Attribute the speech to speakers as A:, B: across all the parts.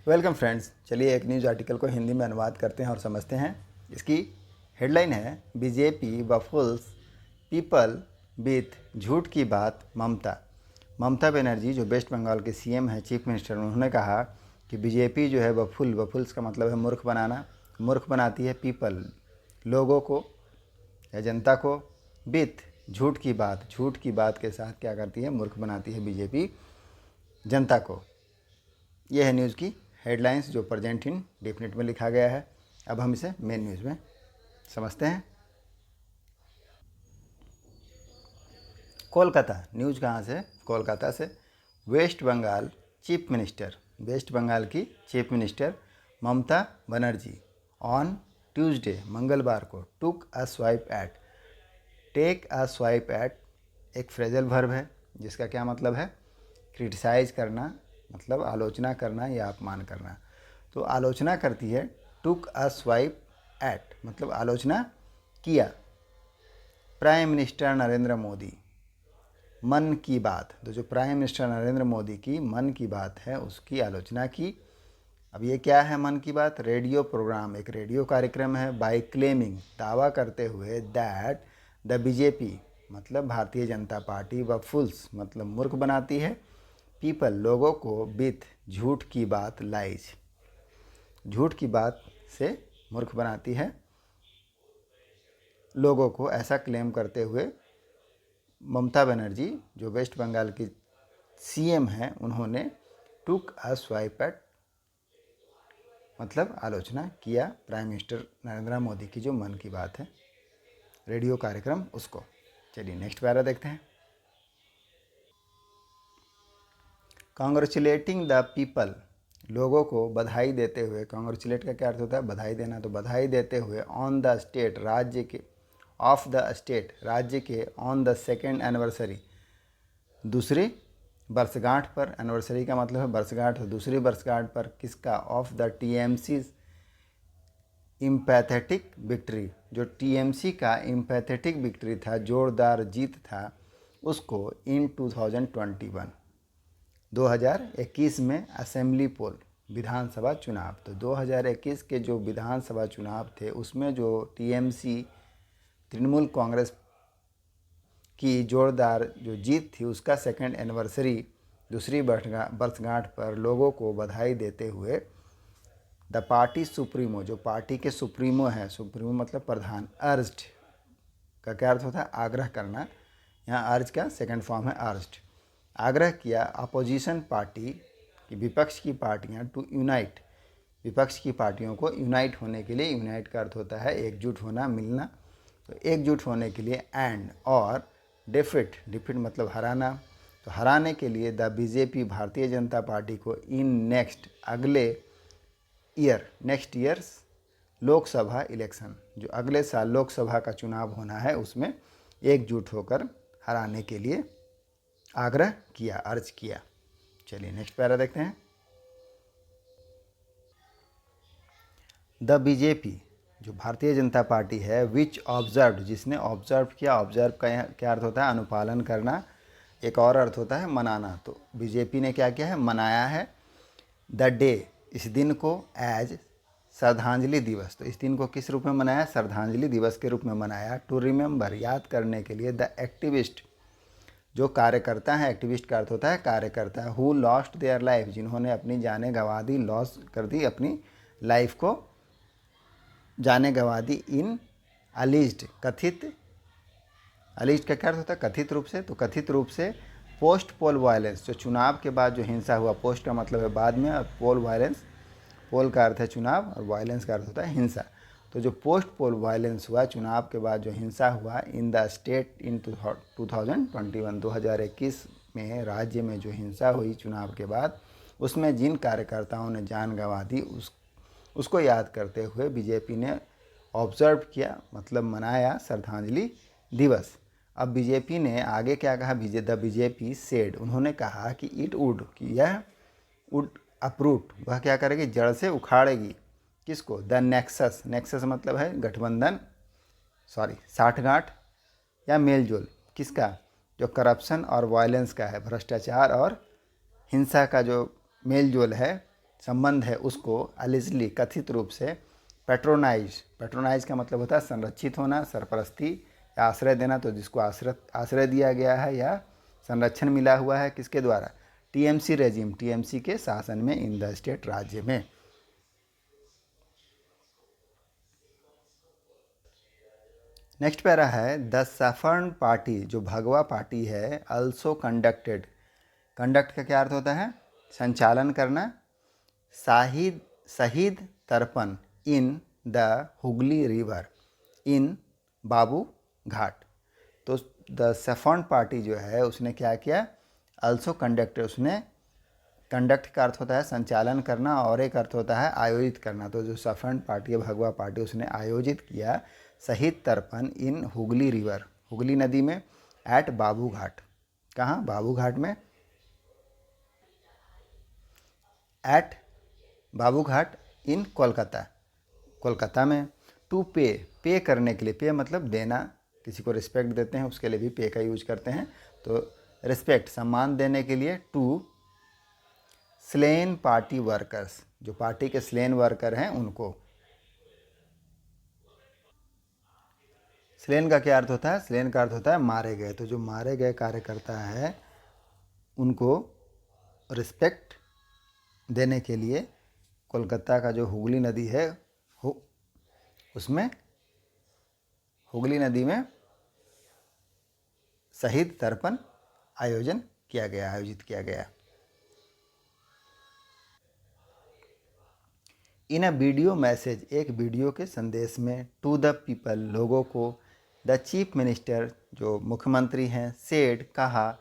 A: Welcome friends. चलिए एक news article को हिंदी में अनुवाद करते हैं और समझते हैं। इसकी हेडलाइन है बीजेपी बफुल्स पीपल विथ झूठ की बात ममता। ममता बनर्जी जो वेस्ट बंगाल के सीएम हैं, चीफ मिनिस्टर, उन्होंने कहा कि बीजेपी जो है बफुल्स का मतलब है मूर्ख बनाना, मूर्ख बनाती है पीपल, लोगों को या जनता को, विथ झूठ की बात के साथ क्या करती है, मूर्ख बनाती है बीजेपी जनता को। यह है न्यूज़ की हेडलाइंस जो प्रेजेंट इन डेफिनेट में लिखा गया है। अब हम इसे मेन न्यूज़ में समझते हैं। कोलकाता न्यूज़ कहाँ से? कोलकाता से। वेस्ट बंगाल की chief minister Mamata Banerjee on Tuesday मंगलवार को टेक अ स्वाइप एट एक फ्रेजल वर्ब है जिसका क्या मतलब है? क्रिटिसाइज करना, मतलब आलोचना करना या अपमान करना। तो आलोचना करती है। टुक अ स्वाइप एट मतलब आलोचना किया। प्राइम मिनिस्टर नरेंद्र मोदी मन की बात, तो जो प्राइम मिनिस्टर नरेंद्र मोदी की मन की बात है उसकी आलोचना की। अब ये क्या है मन की बात? रेडियो प्रोग्राम, एक रेडियो कार्यक्रम है। बाय क्लेमिंग दावा करते हुए दैट द बीजेपी मतलब भारतीय जनता पार्टी व फुल्स मतलब मूर्ख बनाती है पीपल लोगों को विथ झूठ की बात लाइज, झूठ की बात से मूर्ख बनाती है लोगों को, ऐसा क्लेम करते हुए ममता बनर्जी जो वेस्ट बंगाल की सीएम हैं उन्होंने टुक अ स्वाइप एट मतलब आलोचना किया प्राइम मिनिस्टर नरेंद्र मोदी की जो मन की बात है रेडियो कार्यक्रम उसको। चलिए नेक्स्ट पैरा देखते हैं। कांग्रेचुलेटिंग द पीपल लोगों को बधाई देते हुए, कांग्रेचुलेट का क्या अर्थ होता है? बधाई देना। तो बधाई देते हुए ऑन द स्टेट राज्य के, ऑफ द स्टेट राज्य के, ऑन द सेकेंड एनिवर्सरी दूसरी वर्षगांठ पर। एनिवर्सरी का मतलब है वर्षगांठ, दूसरी वर्षगांठ पर किसका? Of the TMC empathetic victory, जो टीएमसी का इम्पैथेटिक विक्ट्री था, जोरदार जीत था, उसको इन 2021 में असेंबली पोल विधानसभा चुनाव। तो 2021 के जो विधानसभा चुनाव थे उसमें जो टीएमसी तृणमूल कांग्रेस की जोरदार जो जीत थी उसका सेकेंड एनिवर्सरी दूसरी वर्षगांठ पर लोगों को बधाई देते हुए द पार्टी सुप्रीमो, जो पार्टी के सुप्रीमो हैं, सुप्रीमो मतलब प्रधान, अर्ज्ड का क्या अर्थ होता है? आग्रह करना। यहाँ अर्ज का सेकंड फॉर्म है अर्ज्ड। आग्रह किया अपोजिशन पार्टी की, विपक्ष की पार्टियाँ, टू यूनाइट, विपक्ष की पार्टियों को यूनाइट होने के लिए, यूनाइट का अर्थ होता है एकजुट होना, मिलना, तो एकजुट होने के लिए, एंड और डिफिट मतलब हराना, तो हराने के लिए the BJP Bharatiya Janata party को इन नेक्स्ट अगले year, next years Lok Sabha election, जो अगले साल लोकसभा का चुनाव होना है उसमें एकजुट होकर हराने के लिए आग्रह किया, अर्ज किया। चलिए नेक्स्ट पैरा देखते हैं। द बीजेपी जो भारतीय जनता पार्टी है, विच ऑब्जर्व जिसने ऑब्जर्व किया, ऑब्जर्व का क्या अर्थ होता है? अनुपालन करना। एक और अर्थ होता है मनाना। तो बीजेपी ने क्या किया है? मनाया है द डे, इस दिन को, एज श्रद्धांजलि दिवस। तो इस दिन को किस रूप में मनाया? श्रद्धांजलि दिवस के रूप में मनाया। टू रिमेंबर याद करने के लिए द एक्टिविस्ट जो कार्यकर्ता है, एक्टिविस्ट का अर्थ होता है कार्यकर्ता, हु लॉस्ट देयर लाइफ जिन्होंने अपनी जानें गंवा दी, लॉस कर दी अपनी लाइफ को, जानें गंवा दी, इन अलिज्ड कथित, अलिज्ड का क्या अर्थ होता है? कथित रूप से। तो कथित रूप से पोस्ट पोल वायलेंस, जो चुनाव के बाद जो हिंसा हुआ, पोस्ट का मतलब है बाद में, और पोल वायलेंस, पोल का अर्थ है चुनाव और वायलेंस का अर्थ होता है हिंसा। तो जो पोस्ट पोल वायलेंस हुआ, चुनाव के बाद जो हिंसा हुआ, इन द स्टेट इन 2021 में राज्य में जो हिंसा हुई चुनाव के बाद, उसमें जिन कार्यकर्ताओं ने जान गंवा दी उसको याद करते हुए बीजेपी ने ऑब्जर्व किया मतलब मनाया श्रद्धांजलि दिवस। अब बीजेपी ने आगे क्या कहा? द बीजेपी सेड, उन्होंने कहा कि इट वुड, कि यह वुड अप्रूट, वह क्या करेगी? जड़ से उखाड़ेगी। किसको? द नेक्सस, नेक्सस मतलब है गठबंधन, साठगांठ या मेलजोल, किसका? जो करप्शन और वायलेंस का है, भ्रष्टाचार और हिंसा का जो मेलजोल है, संबंध है उसको अलिजली कथित रूप से पैट्रोनाइज का मतलब होता है संरक्षित होना, सरपरस्ती या आश्रय देना, तो जिसको आश्रय दिया गया है या संरक्षण मिला हुआ है किसके द्वारा, टीएमसी रेजिम, टीएमसी के शासन में, इन द स्टेट, राज्य में। नेक्स्ट पैरा है द सफर्न पार्टी, जो भगवा पार्टी है, अल्सो कंडक्टेड, कंडक्ट का क्या अर्थ होता है, संचालन करना, शहीद तर्पण इन द हुगली रिवर, इन बाबू घाट। तो द सफर्न पार्टी जो है उसने क्या किया, अल्सो कंडक्टेड, उसने, कंडक्ट का अर्थ होता है संचालन करना और एक अर्थ होता है आयोजित करना। तो जो सफर्न पार्टी है, भगवा पार्टी, उसने आयोजित किया शहीद तर्पण इन हुगली रिवर, हुगली नदी में, एट बाबू घाट, कहाँ, बाबू घाट में, एट बाबू घाट इन कोलकाता, कोलकाता में। टू पे करने के लिए, पे मतलब देना, किसी को रिस्पेक्ट देते हैं उसके लिए भी पे का यूज करते हैं, तो रिस्पेक्ट सम्मान देने के लिए, टू स्लेन पार्टी वर्कर्स, जो पार्टी के स्लेन वर्कर हैं उनको। स्लेन का क्या अर्थ होता है, स्लेन का अर्थ होता है मारे गए, तो जो मारे गए कार्यकर्ता है उनको रिस्पेक्ट देने के लिए कोलकाता का जो हुगली नदी है उसमें, हुगली नदी में शहीद तर्पण आयोजित किया गया। इन अ वीडियो मैसेज, एक वीडियो के संदेश में, टू द पीपल, लोगों को, द चीफ मिनिस्टर, जो मुख्यमंत्री हैं, सेड, कहा,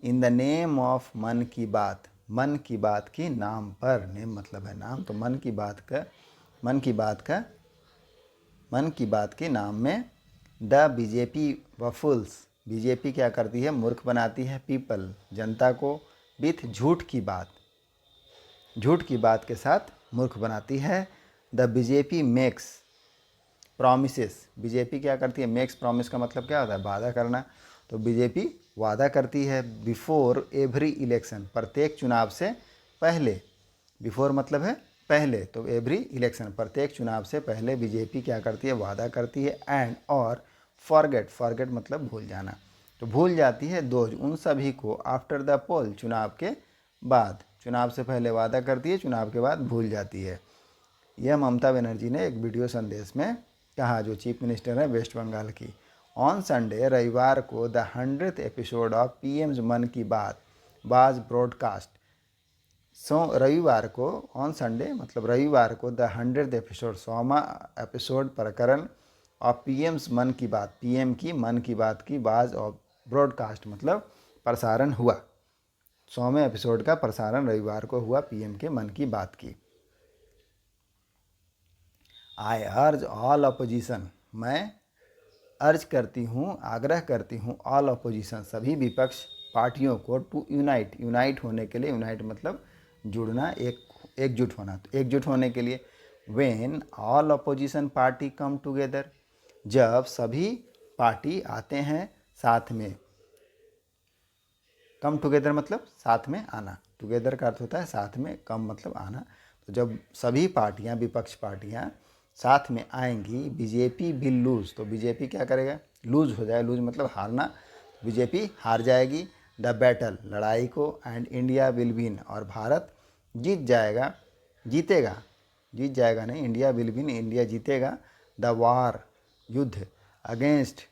A: इन द नेम ऑफ मन की बात, मन की बात की नाम पर, नेम मतलब है नाम, तो मन की बात के नाम में, द बीजेपी वफुल्स, बीजेपी क्या करती है, मूर्ख बनाती है, पीपल, जनता को, विथ झूठ की बात के साथ मूर्ख बनाती है। The BJP makes promises, BJP क्या करती है, मेक्स प्रॉमिस का मतलब क्या होता है, वादा करना, तो बीजेपी वादा करती है, बिफोर एवरी इलेक्शन, प्रत्येक चुनाव से पहले, बिफोर मतलब है पहले, तो एवरी इलेक्शन, प्रत्येक चुनाव से पहले बीजेपी क्या करती है, वादा करती है, एंड और फॉरगेट मतलब भूल जाना, तो भूल जाती है, दोज उन सभी को, आफ्टर द पोल, चुनाव के बाद, चुनाव से पहले वादा करती है, चुनाव के बाद भूल जाती है। यह ममता बनर्जी ने एक वीडियो संदेश में कहा, जो चीफ मिनिस्टर है वेस्ट बंगाल की। ऑन संडे, रविवार को, the 100th episode of PM's मन की बात वाज ब्रॉडकास्ट, रविवार को, ऑन संडे मतलब रविवार को, द 100th एपिसोड, 100वां एपिसोड प्रकरण, ऑफ पीएम्स मन की बात, पीएम की मन की बात की, वाज ऑफ ब्रॉडकास्ट मतलब प्रसारण हुआ, 100वें एपिसोड का प्रसारण रविवार को हुआ पीएम के मन की बात की। आई अर्ज ऑल अपोजिशन, मैं अर्ज करती हूँ, आग्रह करती हूँ, ऑल अपोजिशन, सभी विपक्ष पार्टियों को, टू यूनाइट होने के लिए, यूनाइट मतलब जुड़ना, एकजुट होना, तो एकजुट होने के लिए, when all opposition party come together, जब सभी पार्टी आते हैं साथ में, कम टुगेदर मतलब साथ में आना, टुगेदर का अर्थ होता है साथ में, कम मतलब आना, तो जब सभी पार्टियां, विपक्ष पार्टियां साथ में आएंगी, बीजेपी विल लूज, तो बीजेपी क्या करेगा, लूज हो जाए, लूज मतलब हारना, बीजेपी हार जाएगी, द बैटल, लड़ाई को, एंड इंडिया विल विन, और भारत जीत जाएगा नहीं, इंडिया विल विन, इंडिया जीतेगा, द वार, युद्ध, अगेंस्ट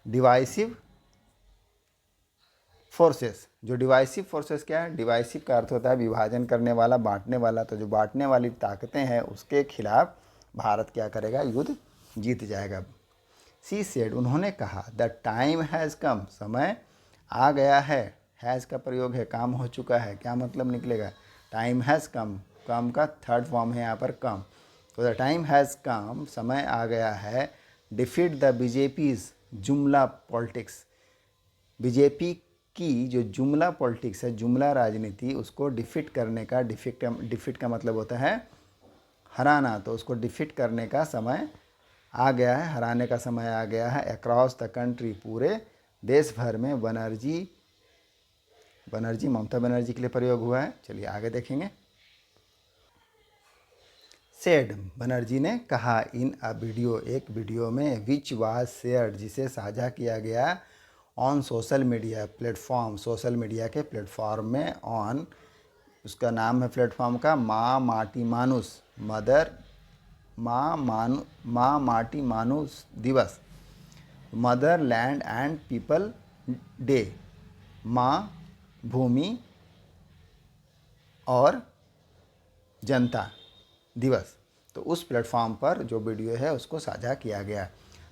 A: डिवाइसिव फोर्सेस, जो डिवाइसिव फोर्सेस क्या है, डिवाइसिव का अर्थ होता है विभाजन करने वाला, बांटने वाला, तो जो बांटने वाली ताकतें हैं उसके खिलाफ भारत क्या करेगा, युद्ध जीत जाएगा। सी सेड, उन्होंने कहा, द टाइम हैज़ कम, समय आ गया है, हैज़ का प्रयोग है, काम हो चुका है, क्या मतलब निकलेगा, टाइम हैज़ कम, कम का थर्ड फॉर्म है यहाँ पर कम, तो द टाइम हैज़ कम, समय आ गया है, डिफीट द बीजेपीज जुमला पॉलिटिक्स, बीजेपी की जो जुमला पॉलिटिक्स है, जुमला राजनीति, उसको डिफीट करने का, डिफीट का मतलब होता है हराना, तो उसको डिफीट करने का समय आ गया है, हराने का समय आ गया है, अक्रॉस द कंट्री, पूरे देश भर में, बनर्जी ममता बनर्जी के लिए प्रयोग हुआ है। चलिए आगे देखेंगे। सेड बनर्जी ने कहा इन अ वीडियो, एक वीडियो में, विच वाज शेयर्ड, जिसे साझा किया गया, on social media platform, social media के प्लेटफॉर्म में, ऑन, उसका नाम है प्लेटफॉर्म का माँ माटी मानुस, माँ माटी मानुस दिवस, mother land and people day, माँ भूमि और जनता दिवस। तो उस प्लेटफॉर्म पर जो वीडियो है उसको साझा किया गया।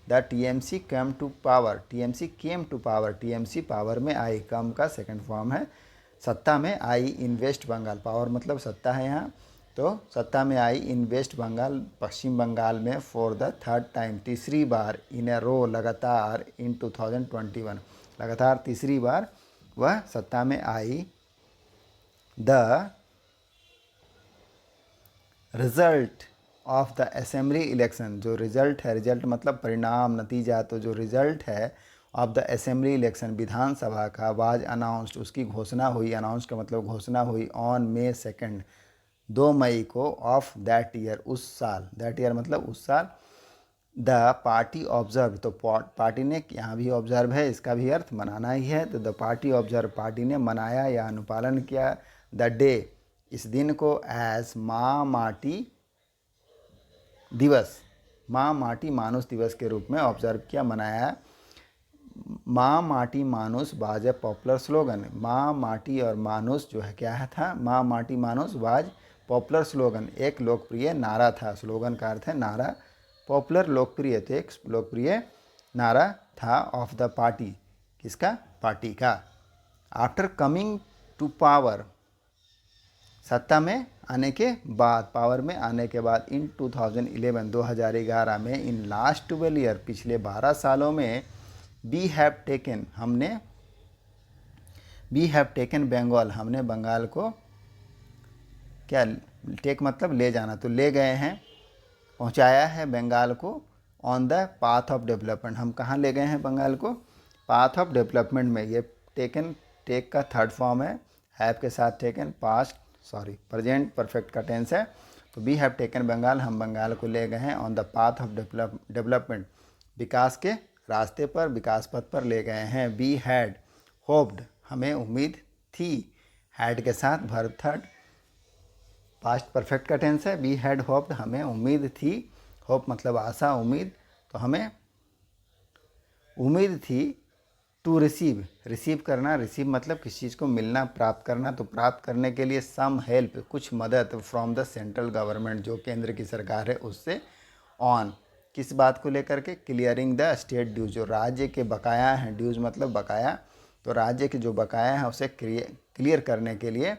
A: The TMC came to power, TMC came to power, TMC power में आई, कम का सेकंड फॉर्म है, सत्ता में आई इन वेस्ट बंगाल, पावर मतलब सत्ता है यहाँ, तो सत्ता में आई इन वेस्ट बंगाल, पश्चिम बंगाल में, फॉर द थर्ड टाइम, तीसरी बार, इन ए रो, लगातार, इन 2021, लगातार तीसरी बार वह सत्ता में आई। The result of the assembly election, जो रिजल्ट है, रिजल्ट मतलब परिणाम, नतीजा, तो जो रिजल्ट है ऑफ द असेंबली इलेक्शन, विधानसभा का, वाज अनाउंस्ड, उसकी घोषणा हुई, अनाउंस का मतलब घोषणा हुई, ऑन May 2, 2 मई को, ऑफ दैट ईयर, उस साल, दैट ईयर मतलब उस साल। द पार्टी ऑब्जर्व, तो पार्टी ने, यहाँ भी ऑब्जर्व है, इसका भी अर्थ मनाना ही है, तो द पार्टी ऑब्जर्व, पार्टी ने मनाया या अनुपालन किया, द डे, इस दिन को, एज माँ माटी दिवस, माँ माटी मानुस दिवस के रूप में ऑब्जर्व किया, मनाया। माँ माटी मानुस वाज ए पॉपुलर स्लोगन, माँ माटी और मानुस जो है क्या है था, माँ माटी मानुस वाज पॉपुलर स्लोगन, एक लोकप्रिय नारा था, स्लोगन का अर्थ है नारा, पॉपुलर लोकप्रिय, तो एक लोकप्रिय नारा था, ऑफ द पार्टी, किसका, पार्टी का। आफ्टर कमिंग टू पावर, सत्ता में आने के बाद, पावर में आने के बाद, इन 2011 में, इन लास्ट 12 ईयर, पिछले 12 सालों में, वी हैव टेकन, हमने, वी हैव टेकन बंगाल, हमने बंगाल को, क्या, टेक मतलब ले जाना, तो ले गए हैं, पहुंचाया है बंगाल को, on the path of development, हम कहाँ ले गए हैं बंगाल को, पाथ ऑफ डेवलपमेंट में। ये टेकन, टेक का थर्ड फॉर्म है, हैव के साथ टेकन, प्रेजेंट परफेक्ट का टेंस है, तो वी हैव टेकन बंगाल, हम बंगाल को ले गए हैं, on the path of development, विकास के रास्ते पर, विकास पथ पर ले गए हैं। वी हैड होप्ड, हमें उम्मीद थी, हैड के साथ वर्ब थर्ड, पास्ट परफेक्ट का टेंस है, वी हैड होप्ड, हमें उम्मीद थी, होप मतलब आशा, उम्मीद, तो हमें उम्मीद थी, टू रिसीव, रिसीव करना, रिसीव मतलब किसी चीज़ को मिलना, प्राप्त करना, तो प्राप्त करने के लिए सम हेल्प, कुछ मदद, फ्रॉम द सेंट्रल गवर्नमेंट, जो केंद्र की सरकार है उससे, ऑन, किस बात को लेकर के, क्लियरिंग द स्टेट ड्यूज, जो राज्य के बकाया हैं, ड्यूज मतलब बकाया, तो राज्य के जो बकाया हैं उसे क्लियर करने के लिए,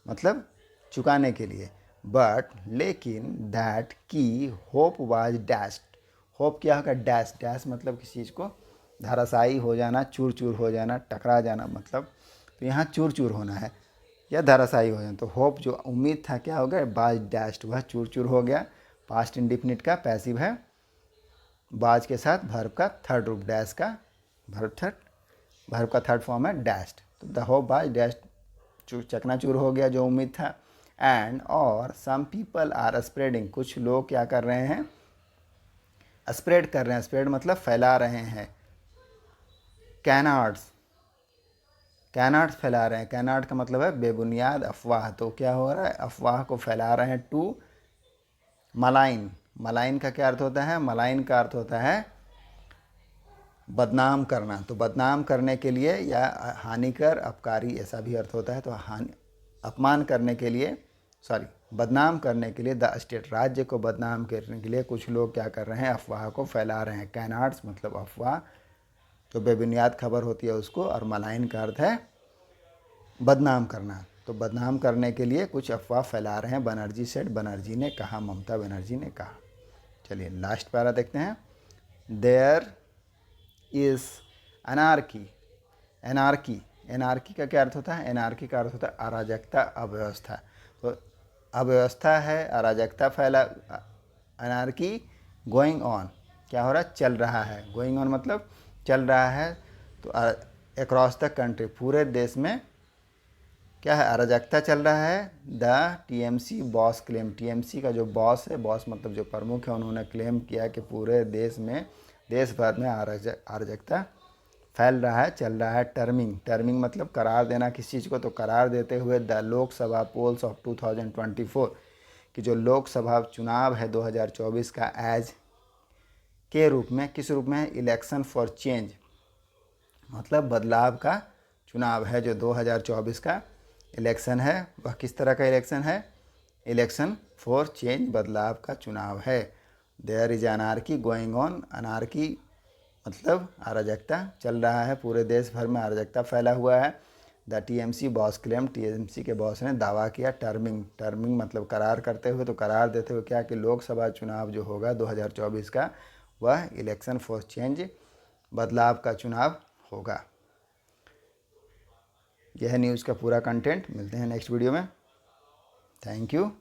A: मतलब चुकाने के लिए। बट लेकिन, दैट की, होप वाज डैश्ड, होप क्या होगा, डैश, डैश मतलब किसी चीज़ को धराशायी हो जाना, चूर चूर हो जाना, टकरा जाना मतलब, तो यहाँ चूर चूर होना है या धराशायी हो जाना, तो होप जो उम्मीद था क्या हो गया, बाज डैश्ड, वह चूर चूर हो गया, पास्ट इंडिफिनिट का पैसिव है, बाज के साथ वर्ब का थर्ड रूप, डैश का वर्ब का थर्ड फॉर्म है डैश्ड, तो द होप बाज डैश्ड, चकनाचूर हो गया जो उम्मीद था। एंड, और, सम पीपल आर स्प्रेडिंग, कुछ लोग क्या कर रहे हैं, स्प्रेड कर रहे हैं, स्प्रेड मतलब फैला रहे हैं, कैनार्ड्स, कैनार्ड्स फैला रहे हैं, कैनार्ड का मतलब है बेबुनियाद अफवाह, तो क्या हो रहा है, अफवाह को फैला रहे हैं, टू मलाइन, मलाइन का क्या अर्थ होता है, मलाइन का अर्थ होता है बदनाम करना, तो बदनाम करने के लिए या हानिकर, अपकारी, ऐसा भी अर्थ होता है, तो अपमान करने के लिए, बदनाम करने के लिए, द स्टेट, राज्य को बदनाम करने के लिए कुछ लोग क्या कर रहे हैं, अफवाह को फैला रहे हैं, कैनार्ड्स मतलब अफवाह, तो बेबुनियाद खबर होती है उसको, और मलाइन का अर्थ है बदनाम करना, तो बदनाम करने के लिए कुछ अफवाह फैला रहे हैं, बनर्जी सेड, बनर्जी ने कहा, ममता बनर्जी ने कहा। चलिए लास्ट पैरा देखते हैं। There is anarchy, anarchy, anarchy का क्या अर्थ होता है, एनार्की का अर्थ होता है अराजकता, अव्यवस्था, तो अव्यवस्था है, अराजकता फैला, अनार्की, गोइंग ऑन, क्या हो रहा है, चल रहा है, गोइंग ऑन मतलब चल रहा है, तो अक्रॉस द कंट्री, पूरे देश में क्या है, अराजकता चल रहा है। The TMC boss claim, TMC का जो बॉस है, बॉस मतलब जो प्रमुख है, उन्होंने क्लेम किया कि पूरे देश में, देश भर में अराजकता फैल रहा है, चल रहा है। टर्मिंग, टर्मिंग मतलब करार देना किसी चीज़ को, तो करार देते हुए द लोकसभा पोल्स ऑफ 2024 कि जो लोकसभा चुनाव है 2024 का एज के रूप में, किस रूप में, इलेक्शन फॉर चेंज, मतलब बदलाव का चुनाव है। जो 2024 का इलेक्शन है वह किस तरह का इलेक्शन है, इलेक्शन फॉर चेंज, बदलाव का चुनाव है। There is anarchy going on, anarchy मतलब अराजकता चल रहा है, पूरे देश भर में अराजकता फैला हुआ है। The TMC boss claim, TMC के बॉस ने दावा किया। टर्मिंग, टर्मिंग मतलब करार करते हुए, तो करार देते हुए क्या कि लोकसभा चुनाव जो होगा 2024 का, वह इलेक्शन फॉर चेंज, बदलाव का चुनाव होगा। यह है न्यूज़ का पूरा कंटेंट। मिलते हैं नेक्स्ट वीडियो में। Thank you.